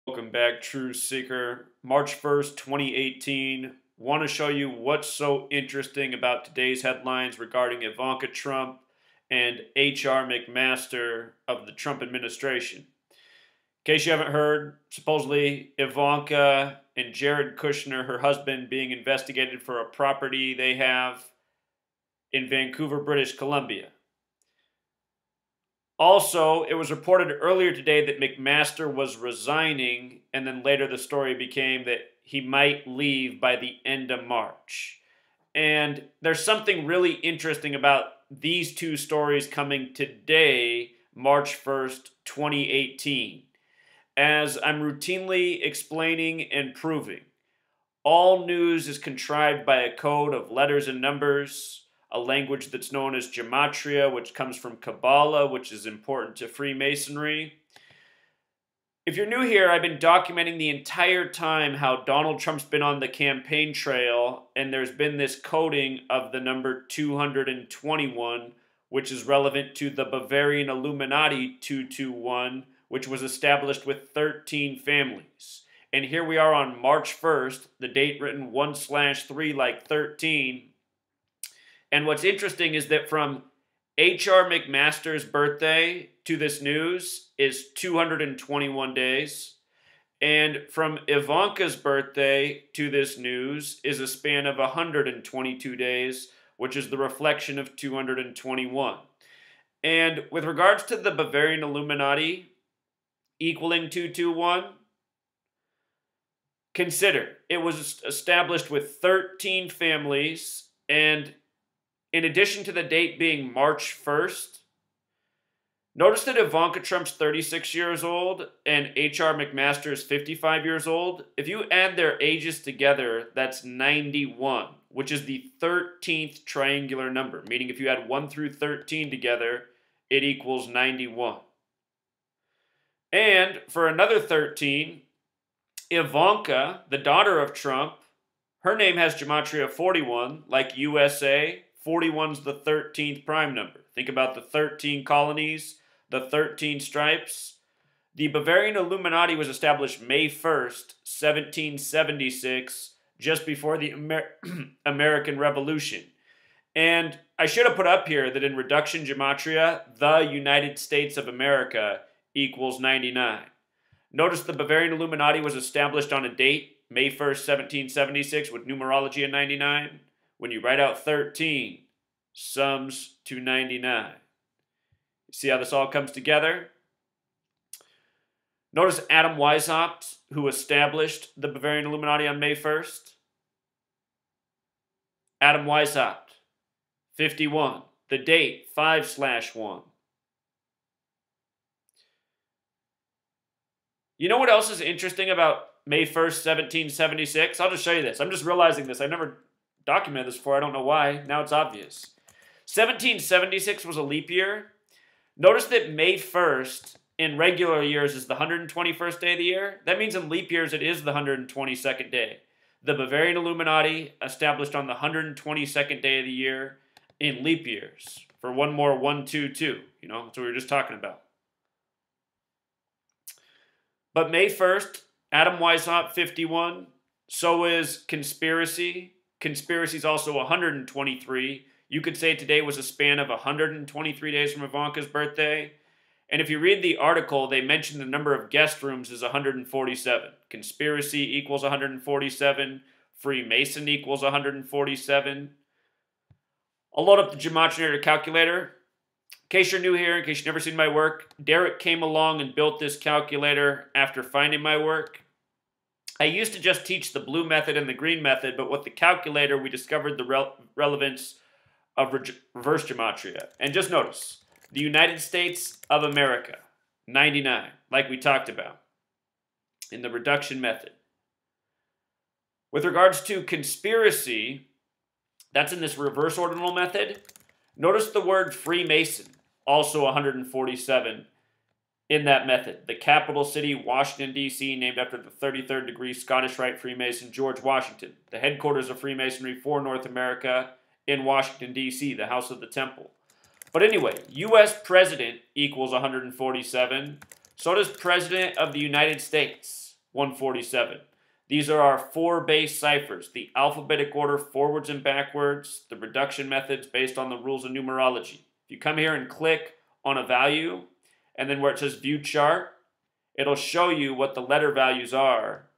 Welcome back, True Seeker. March 1st, 2018. Want to show you what's so interesting about today's headlines regarding Ivanka Trump and H.R. McMaster of the Trump administration. In case you haven't heard, supposedly Ivanka and Jared Kushner, her husband, being investigated for a property they have in Vancouver, British Columbia. Also, it was reported earlier today that McMaster was resigning, and then later the story became that he might leave by the end of March. And there's something really interesting about these two stories coming today, March 1st, 2018. As I'm routinely explaining and proving, all news is contrived by a code of letters and numbers, a language that's known as Gematria, which comes from Kabbalah, which is important to Freemasonry. If you're new here, I've been documenting the entire time how Donald Trump's been on the campaign trail, and there's been this coding of the number 221, which is relevant to the Bavarian Illuminati 221, which was established with 13 families. And here we are on March 1st, the date written 1/3 like 13. And what's interesting is that from H.R. McMaster's birthday to this news is 221 days. And from Ivanka's birthday to this news is a span of 122 days, which is the reflection of 221. And with regards to the Bavarian Illuminati equaling 221, consider it was established with 13 families, and in addition to the date being March 1st, notice that Ivanka Trump's 36 years old and H.R. McMaster is 55 years old. If you add their ages together, that's 91, which is the 13th triangular number, meaning if you add 1 through 13 together, it equals 91. And for another 13, Ivanka, the daughter of Trump, her name has Gematria 41, like USA. 41's the 13th prime number. Think about the 13 colonies, the 13 stripes. The Bavarian Illuminati was established May 1st, 1776, just before the American Revolution. And I should have put up here that in reduction gematria, the United States of America equals 99. Notice the Bavarian Illuminati was established on a date, May 1st, 1776, with numerology of 99. When you write out 13, sums to 99. You see how this all comes together? Notice Adam Weishaupt, who established the Bavarian Illuminati on May 1st. Adam Weishaupt, 51. The date, 5/1. You know what else is interesting about May 1st, 1776? I'll just show you this. I'm just realizing this. I've never documented this before. I don't know why. Now it's obvious. 1776 was a leap year. Notice that May 1st in regular years is the 121st day of the year. That means in leap years it is the 122nd day. The Bavarian Illuminati established on the 122nd day of the year in leap years. For one more 122. That's what we were just talking about. But May 1st, Adam Weishaupt, 51. So is conspiracy. Conspiracy is also 123. You could say today was a span of 123 days from Ivanka's birthday. And if you read the article, they mentioned the number of guest rooms is 147. Conspiracy equals 147. Freemason equals 147. I'll load up the Gematria calculator. In case you're new here, in case you've never seen my work, Derek came along and built this calculator after finding my work. I used to just teach the blue method and the green method, but with the calculator, we discovered the relevance of reverse gematria. And just notice, the United States of America, 99, like we talked about in the reduction method. With regards to conspiracy, that's in this reverse ordinal method. Notice the word Freemason, also 147. In that method, the capital city, Washington, D.C., named after the 33rd degree Scottish Rite Freemason George Washington. The headquarters of Freemasonry for North America in Washington, D.C., the House of the Temple. But anyway, U.S. President equals 147. So does President of the United States. 147. These are our 4 base ciphers, the alphabetic order forwards and backwards, the reduction methods based on the rules of numerology. If you come here and click on a value, and then where it says view chart, it'll show you what the letter values are.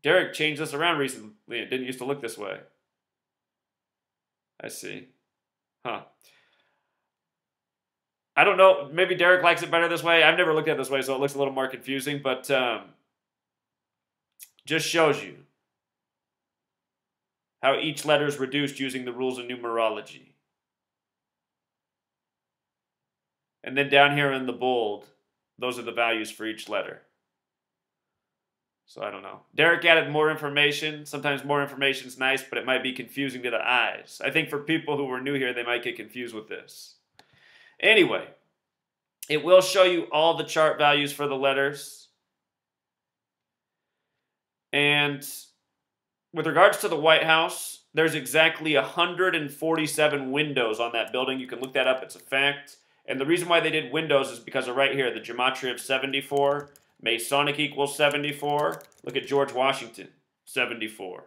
Derek changed this around recently. It didn't used to look this way. I see. Huh. I don't know. Maybe Derek likes it better this way. I've never looked at it this way, so it looks a little more confusing. But just shows you how each letter is reduced using the rules of numerology. And then down here in the bold, those are the values for each letter. So I don't know. Derek added more information. Sometimes more information is nice, but it might be confusing to the eyes. I think for people who were new here, they might get confused with this. Anyway, it will show you all the chart values for the letters. And with regards to the White House, there's exactly 147 windows on that building. You can look that up. It's a fact. And the reason why they did windows is because of right here, the gematria of 74. Masonic equals 74. Look at George Washington, 74.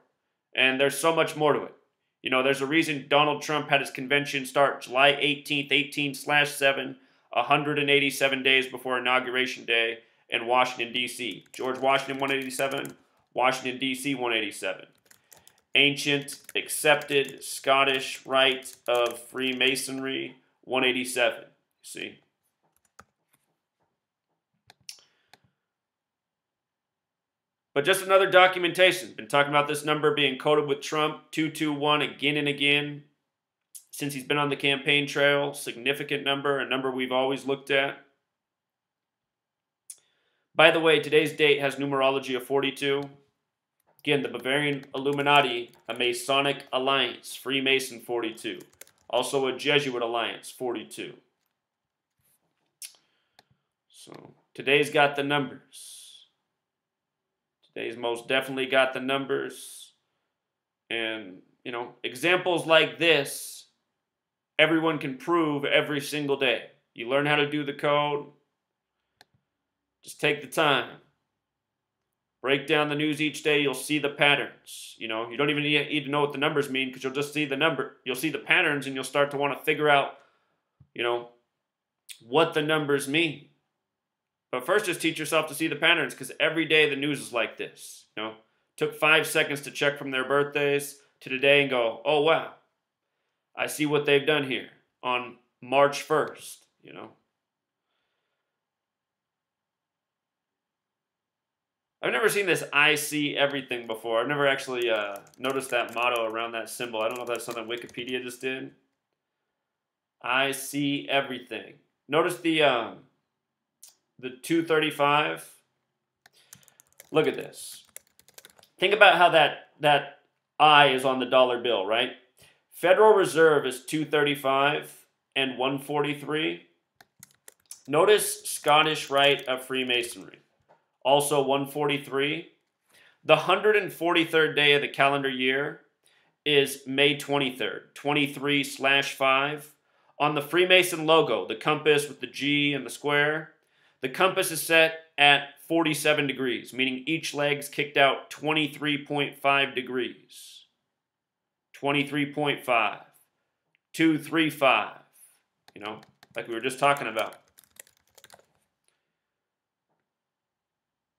And there's so much more to it. You know, there's a reason Donald Trump had his convention start July 18th, 18/7, 187 days before Inauguration Day in Washington, D.C. George Washington, 187. Washington, D.C., 187. Ancient, accepted, Scottish rite of Freemasonry, 187. See? But just another documentation. Been talking about this number being coded with Trump, 221 again and again since he's been on the campaign trail. Significant number, a number we've always looked at. By the way, today's date has numerology of 42. Again, the Bavarian Illuminati, a Masonic alliance, Freemason 42. Also a Jesuit alliance, 42. So today's got the numbers. Today's most definitely got the numbers. And, you know, examples like this, everyone can prove every single day. You learn how to do the code. Just take the time. Break down the news each day. You'll see the patterns. You know, you don't even need to know what the numbers mean because you'll just see the number. You'll see the patterns and you'll start to want to figure out, you know, what the numbers mean. But first, just teach yourself to see the patterns because every day the news is like this. You know, took 5 seconds to check from their birthdays to today and go, oh, wow, I see what they've done here on March 1st, you know. I've never seen this I see everything before. I've never actually noticed that motto around that symbol. I don't know if that's something Wikipedia just did. I see everything. Notice the 235. Look at this. Think about how that I is on the dollar bill, right? Federal Reserve is 235 and 143. Notice Scottish Rite of Freemasonry. Also 143. The 143rd day of the calendar year is May 23rd, 23/5. On the Freemason logo, the compass with the G and the square, the compass is set at 47 degrees, meaning each leg's kicked out 23.5 degrees. 23.5. 235. You know, like we were just talking about.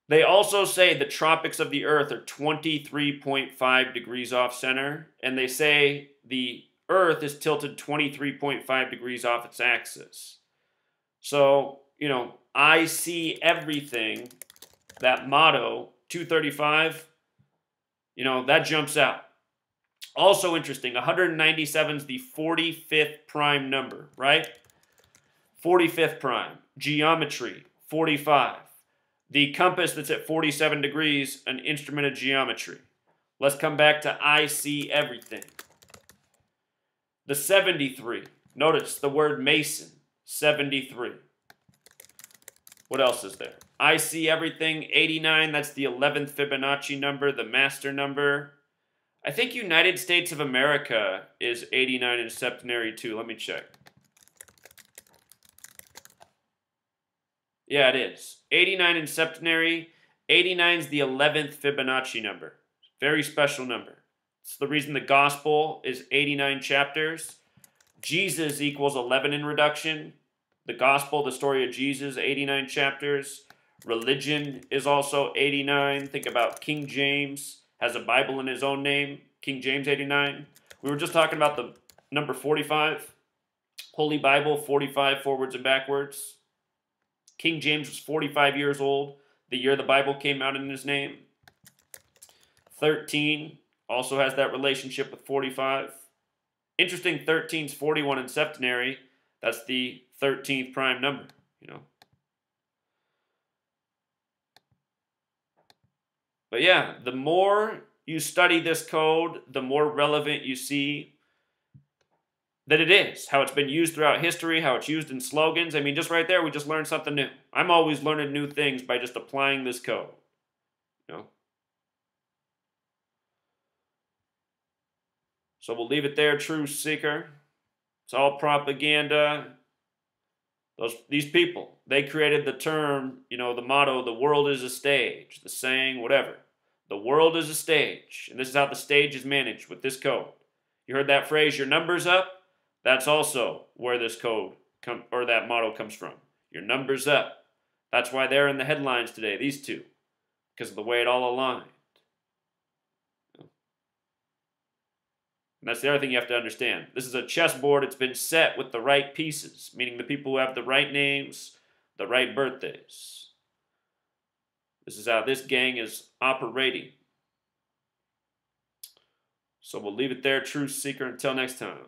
They also say the tropics of the Earth are 23.5 degrees off center, and they say the Earth is tilted 23.5 degrees off its axis. So, you know, I see everything, that motto, 235, you know, that jumps out. Also interesting, 197 is the 45th prime number, right? 45th prime. Geometry, 45. The compass that's at 47 degrees, an instrument of geometry. Let's come back to I see everything. The 73. Notice the word Mason, 73. What else is there? I see everything, 89. That's the 11th Fibonacci number, the master number. I think United States of America is 89 in septenary too. Let me check. Yeah, it is. 89 in septenary. 89 is the 11th Fibonacci number. Very special number. It's the reason the gospel is 89 chapters. Jesus equals 11 in reduction. The gospel, the story of Jesus, 89 chapters. Religion is also 89. Think about King James, has a Bible in his own name. King James 89. We were just talking about the number 45. Holy Bible, 45 forwards and backwards. King James was 45 years old the year the Bible came out in his name. 13 also has that relationship with 45. Interesting, 13 is 41 in septenary. That's the 13th prime number, you know. But yeah, the more you study this code, the more relevant you see that it is, how it's been used throughout history, how it's used in slogans. I mean, just right there, we just learned something new. I'm always learning new things by just applying this code, you know. So we'll leave it there, truth seeker. It's all propaganda. These people, they created the term, you know, the motto, the world is a stage, the saying, whatever. The world is a stage, and this is how the stage is managed with this code. You heard that phrase, your number's up? That's also where this code or that motto comes from. Your number's up. That's why they're in the headlines today, these two, because of the way it all aligned. And that's the other thing you have to understand. This is a chessboard. It's been set with the right pieces, meaning the people who have the right names, the right birthdays. This is how this gang is operating. So we'll leave it there, Truth Seeker. Until next time.